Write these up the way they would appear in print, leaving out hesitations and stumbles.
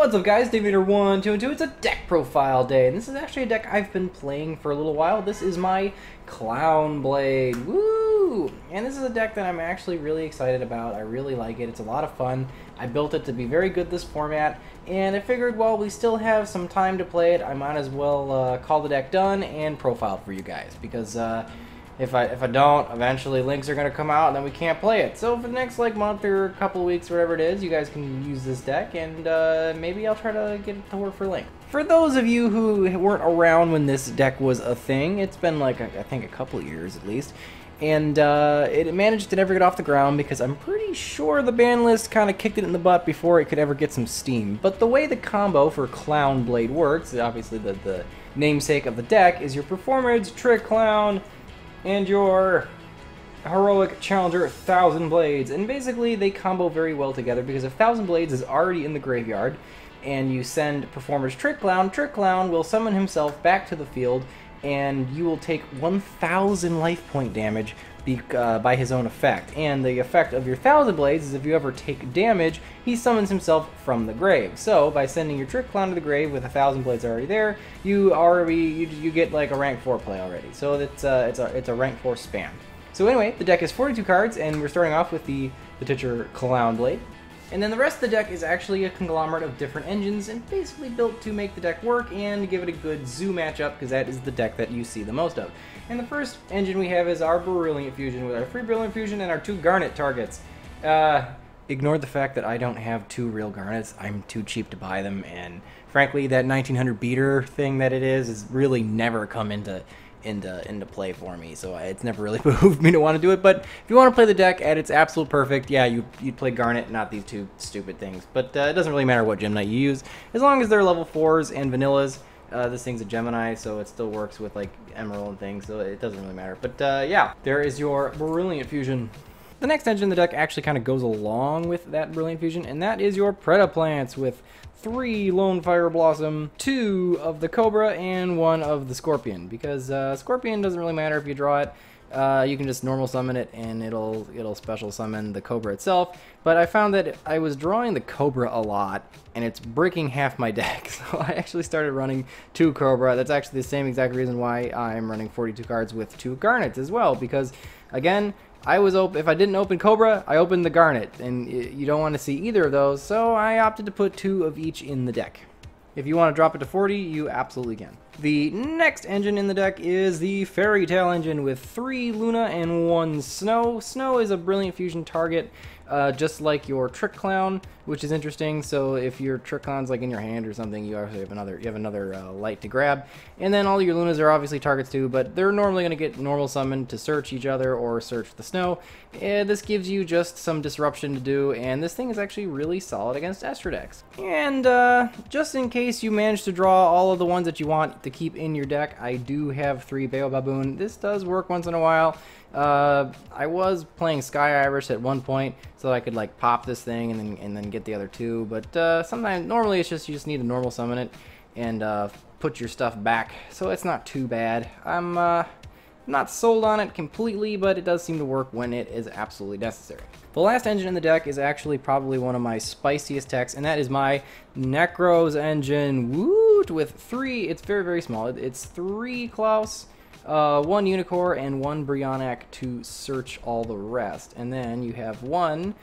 What's up guys, Davemeter1212, it's a deck profile day, and this is actually a deck I've been playing for a little while. This is my Clown Blade, woo! And this is a deck that I'm actually really excited about. I really like it, it's a lot of fun. I built it to be very good this format, and I figured while we still have some time to play it, I might as well call the deck done and profile it for you guys, because if I don't, eventually links are going to come out and then we can't play it. So for the next month or a couple of weeks, whatever it is, you guys can use this deck, and maybe I'll try to get it to work for link. For those of you who weren't around when this deck was a thing, it's been I think a couple of years at least, and it managed to never get off the ground because I'm pretty sure the ban list kind of kicked it in the butt before it could ever get some steam. But the way the combo for Clown Blade works, obviously the namesake of the deck, is your Performance, Trick Clown, and your Heroic Challenger 1,000 Blades. And basically they combo very well together because if 1,000 Blades is already in the graveyard and you send Performer's Trick Clown will summon himself back to the field and you will take 1,000 life point damage by his own effect. And the effect of your 1,000 Blades is if you ever take damage, he summons himself from the grave. So by sending your Trick Clown to the grave with 1,000 Blades already there, you get like a rank 4 play already. So it's a rank 4 spam. So anyway, the deck is 42 cards, and we're starting off with the titular Clown Blade. And then the rest of the deck is actually a conglomerate of different engines and basically built to make the deck work and give it a good zoo matchup, because that is the deck that you see the most of. And the first engine we have is our Brilliant Fusion with our 3 Brilliant Fusion and our 2 Garnet targets. Ignore the fact that I don't have 2 real Garnets. I'm too cheap to buy them, and frankly that 1900 beater thing that it is really never come into play for me, so it's never really behooved me to want to do it. But if you want to play the deck at its absolute perfect, yeah, you'd play Garnet, not these 2 stupid things. But it doesn't really matter what Gem Knight you use, as long as they're level 4s and vanillas. This thing's a Gemini, so it still works with like Emerald and things, so it doesn't really matter. But yeah, there is your Brilliant Fusion. The next engine in the deck actually kind of goes along with that Brilliant Fusion, and that is your Predaplants with 3 Lone Fire Blossom, 2 of the Cobra, and 1 of the Scorpion. Because Scorpion doesn't really matter if you draw it. You can just normal summon it, and it'll special summon the Cobra itself. But I found that I was drawing the Cobra a lot, and it's breaking half my deck. So I actually started running 2 Cobra. That's actually the same exact reason why I'm running 42 cards with 2 Garnets as well. Because again, if I didn't open Cobra, I opened the Garnet, and you don't want to see either of those, so I opted to put 2 of each in the deck. If you want to drop it to 40, you absolutely can. The next engine in the deck is the Fairy Tail engine with 3 Luna and 1 Snow. Snow is a Brilliant Fusion target, just like your Trick Clown, which is interesting. So if your Trick Clown's like in your hand or something, you also have another light to grab. And then all your Lunas are obviously targets too, but they're normally going to get normal summoned to search each other or search the snow. And this gives you just some disruption to do, and this thing is actually really solid against Esther decks. And just in case you manage to draw all of the ones that you want to keep in your deck, I do have 3 Bayo Baboon. This does work once in a while. I was playing Sky Irish at one point so I could like pop this thing and then get the other 2, but normally it's just you just need to normal summon it and put your stuff back, so it's not too bad. I'm not sold on it completely, but it does seem to work when it is absolutely necessary. The last engine in the deck is actually probably one of my spiciest techs, and that is my Necros Engine, woot, with 3, it's very, very small, it's 3 Klaus, 1 Unicorn, and 1 Brionac to search all the rest. And then you have 1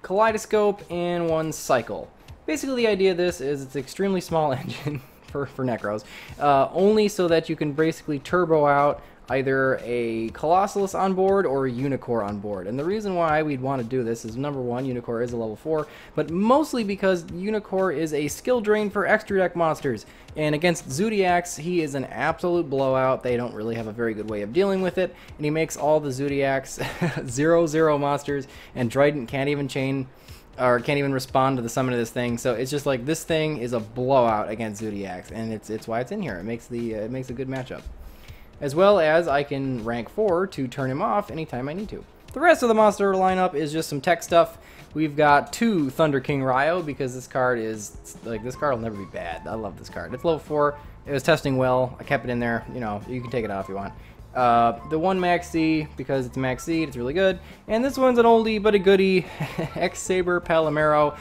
Kaleidoscope and 1 Cycle. Basically the idea of this is it's an extremely small engine for Necros, only so that you can basically turbo out either a Colossalus on board or a Unicorn on board. And the reason why we'd want to do this is, number 1, Unicorn is a level 4, but mostly because Unicorn is a skill drain for extra deck monsters. And against Zodiacs, he is an absolute blowout. They don't really have a very good way of dealing with it, and he makes all the Zodiacs 0/0 monsters, and Trident can't even chain or can't even respond to the summon of this thing. So it's just like, this thing is a blowout against Zodiacs, and it's why it's in here. It makes a good matchup. As well as I can rank 4 to turn him off anytime I need to. The rest of the monster lineup is just some tech stuff. We've got 2 Thunder King Ryo, because this card will never be bad. I love this card. It's level 4. It was testing well. I kept it in there. You know, you can take it out if you want. The 1 Max C, because it's Max Seed, it's really good. And this one's an oldie but a goodie, X-Saber Palomero.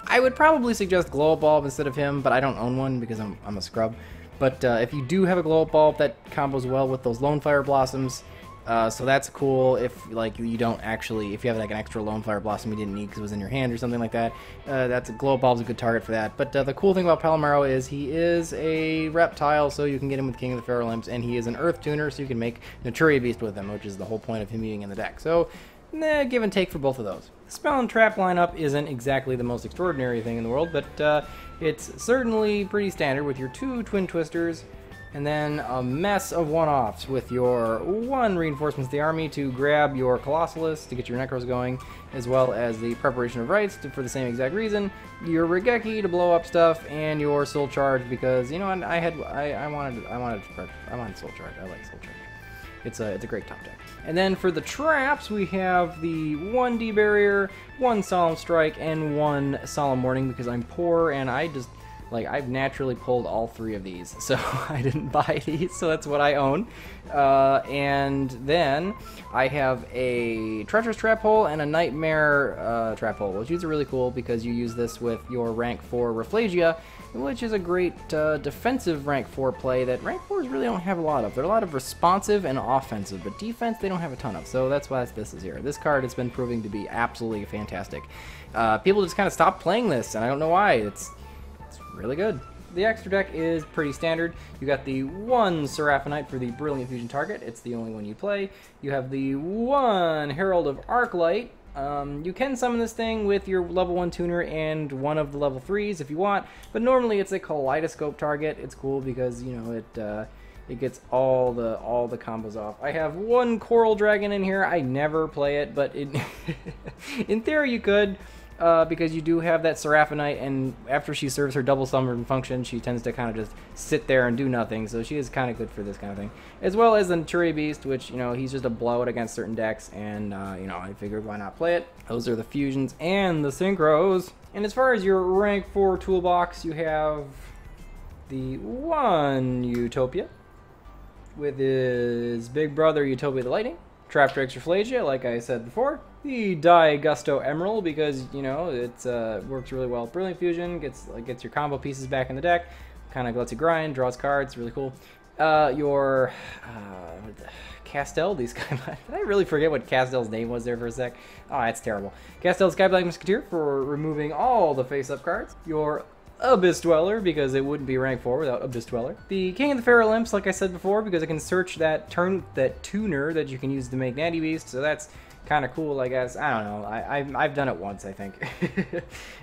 I would probably suggest Glow Up Bulb instead of him, but I don't own one because I'm a scrub. But if you do have a Glow Up Bulb, that combos well with those Lone Fire Blossoms. So that's cool if like you don't actually, if you have like an extra Lone Fire Blossom you didn't need because it was in your hand or something like that. That's a Glow Up Bulb's a good target for that. But the cool thing about Palomaro is he is a reptile, so you can get him with King of the Feral Imps, and he is an Earth Tuner, so you can make Naturia Beast with him, which is the whole point of him being in the deck. So give and take for both of those. The Spell and Trap lineup isn't exactly the most extraordinary thing in the world, but it's certainly pretty standard with your 2 Twin Twisters, and then a mess of one-offs with your 1 Reinforcements of the Army to grab your Colossalus to get your Nekros going, as well as the Preparation of Rites for the same exact reason, your Regeki to blow up stuff, and your Soul Charge because, you know, I wanted Soul Charge. I like Soul Charge. It's a great top deck. And then for the traps, we have the 1 D-Barrier, 1 Solemn Strike, and 1 Solemn Warning because I'm poor and I just, like, I've naturally pulled all 3 of these, so I didn't buy these, so that's what I own. And then I have a Treacherous Trap Hole and a Nightmare Trap Hole, which is really cool because you use this with your rank 4 Rafflesia, which is a great defensive rank 4 play that rank 4s really don't have a lot of. They're a lot of responsive and offensive, but defense they don't have a ton of, so that's why this is here. This card has been proving to be absolutely fantastic. People just kind of stopped playing this, and I don't know why. It's really good. The extra deck is pretty standard. You got the 1 Seraphonite for the Brilliant Fusion target. It's the only one you play. You have the 1 Herald of Arclight. You can summon this thing with your level 1 tuner and 1 of the level 3s if you want, but normally it's a Kaleidoscope target. It's cool because, you know, it gets all the combos off. I have 1 Coral Dragon in here. I never play it, but in theory you could. Because you do have that Seraphonite, and after she serves her double summon function, she tends to kind of just sit there and do nothing, so she is kind of good for this kind of thing. As well as the Naturia Beast, which, you know, he's just a blowout against certain decks, and, you know, I figured why not play it. Those are the fusions and the synchros. And as far as your rank 4 toolbox, you have the 1 Utopia with his big brother Utopia the Lightning. Trap Drake's Rafflesia, like I said before. The Die Gusto Emerald, because, you know, it works really well with Brilliant Fusion, gets your combo pieces back in the deck, kind of lets you grind, draws cards, really cool. Your Castel, these guys, did I really forget what Castel's name was there for a sec? Oh, that's terrible. Castel Skyblack Musketeer for removing all the face-up cards. Your Abyss Dweller, because it wouldn't be rank 4 without Abyss Dweller. The King of the Feral Imps, like I said before, because it can search that tuner that you can use to make Natty Beast, so that's kind of cool, I guess. I don't know. I've done it once, I think.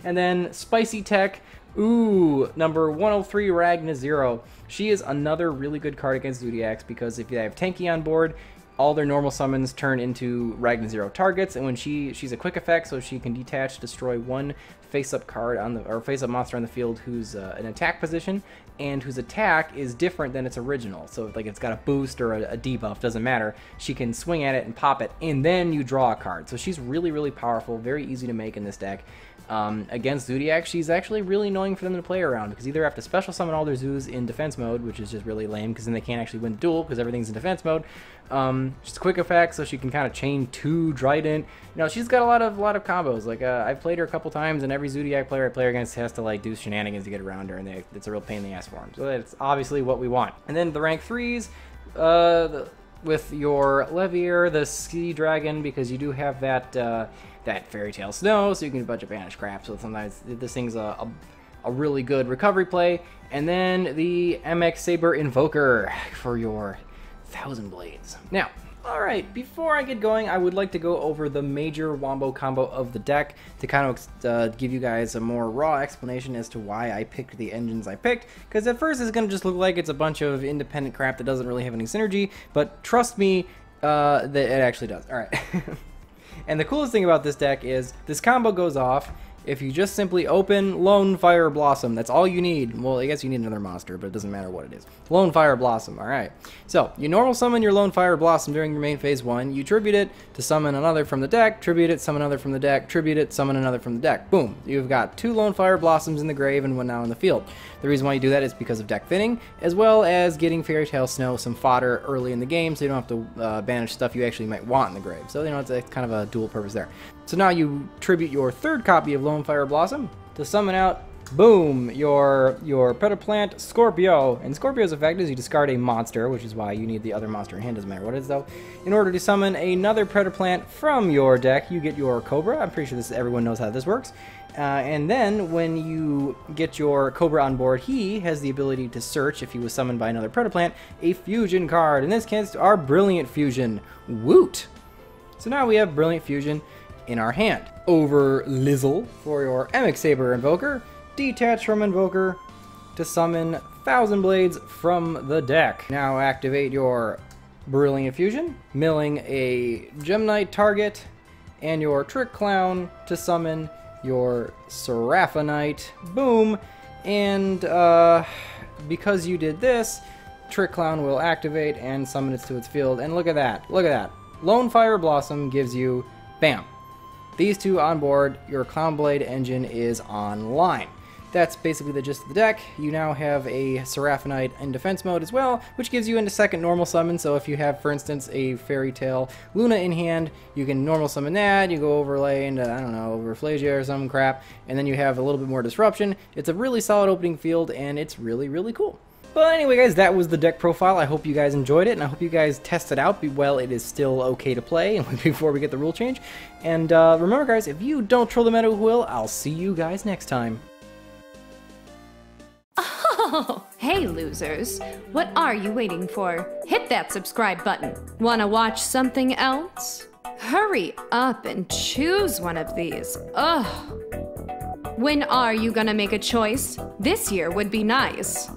And then Spicy Tech, number 103, Ragna Zero. She is another really good card against Zodiacs, because if you have Tanky on board, all their normal summons turn into Ragna Zero targets, and when she's a quick effect, so she can detach, destroy 1 face-up card or face-up monster on the field who's an attack position, and whose attack is different than its original. So like it's got a boost or a debuff, doesn't matter. She can swing at it and pop it, and then you draw a card. So she's really, really powerful, very easy to make in this deck. Against Zodiac, she's actually really annoying for them to play around, because either have to special summon all their zoos in defense mode, which is just really lame, because then they can't actually win the duel, because everything's in defense mode. Just a quick effect, so she can kind of chain 2 Trident. You know, she's got a lot of combos. Like, I've played her a couple times, and every Zodiac player I play against has to, like, do shenanigans to get around her, and it's a real pain in the ass for them. So that's obviously what we want. And then the rank 3s, with your Levier, the Sea Dragon, because you do have that Fairy Tale Snow, so you can do a bunch of banished crap, so sometimes this thing's a really good recovery play. And then the MX Saber Invoker for your 1,000 Blades. Now, alright, before I get going, I would like to go over the major wombo combo of the deck to kind of give you guys a more raw explanation as to why I picked the engines I picked, because at first it's going to just look like it's a bunch of independent crap that doesn't really have any synergy, but trust me, that it actually does. Alright. And the coolest thing about this deck is this combo goes off if you just simply open Lone Fire Blossom. That's all you need. Well, I guess you need another monster, but it doesn't matter what it is. Lone Fire Blossom, alright. So, you normal summon your Lone Fire Blossom during your main phase 1, you tribute it to summon another from the deck, tribute it, summon another from the deck, tribute it, summon another from the deck. Boom. You've got 2 Lone Fire Blossoms in the grave and 1 now in the field. The reason why you do that is because of deck thinning, as well as getting Fairy Tale Snow some fodder early in the game, so you don't have to banish stuff you actually might want in the grave. So, you know, it's kind of a dual purpose there. So now you tribute your 3rd copy of Lone Fire Blossom, to summon out, boom, your Predaplant Scorpio. And Scorpio's effect is you discard a monster, which is why you need the other monster in hand, doesn't matter what it is though. In order to summon another Predaplant from your deck, you get your Cobra. I'm pretty sure everyone knows how this works. And then when you get your Cobra on board, he has the ability to search, if he was summoned by another Predaplant, a fusion card. In this case, our Brilliant Fusion. Woot! So now we have Brilliant Fusion in our hand. Over Lizzle for your Emic Saber Invoker. Detach from Invoker to summon Thousand Blades from the deck. Now activate your Brilliant Fusion, milling a Gem Knight target, and your Trick Clown to summon your Seraphonite. Boom! And because you did this, Trick Clown will activate and summon it to its field. And look at that. Look at that. Lone Fire Blossom gives you, bam, these two on board. Your Clownblade engine is online. That's basically the gist of the deck. You now have a Seraphonite in defense mode as well, which gives you into second normal summon. So if you have, for instance, a Fairy Tale Luna in hand, you can normal summon that, you go overlay into, I don't know, Overflagia or some crap, and then you have a little bit more disruption. It's a really solid opening field, and it's really, really cool. But anyway, guys, that was the deck profile. I hope you guys enjoyed it, and I hope you guys test it out while it is still okay to play before we get the rule change. And remember, guys, if you don't troll the meta, who will? I'll see you guys next time. Oh, hey losers. What are you waiting for? Hit that subscribe button. Wanna watch something else? Hurry up and choose one of these. Ugh. When are you gonna make a choice? This year would be nice.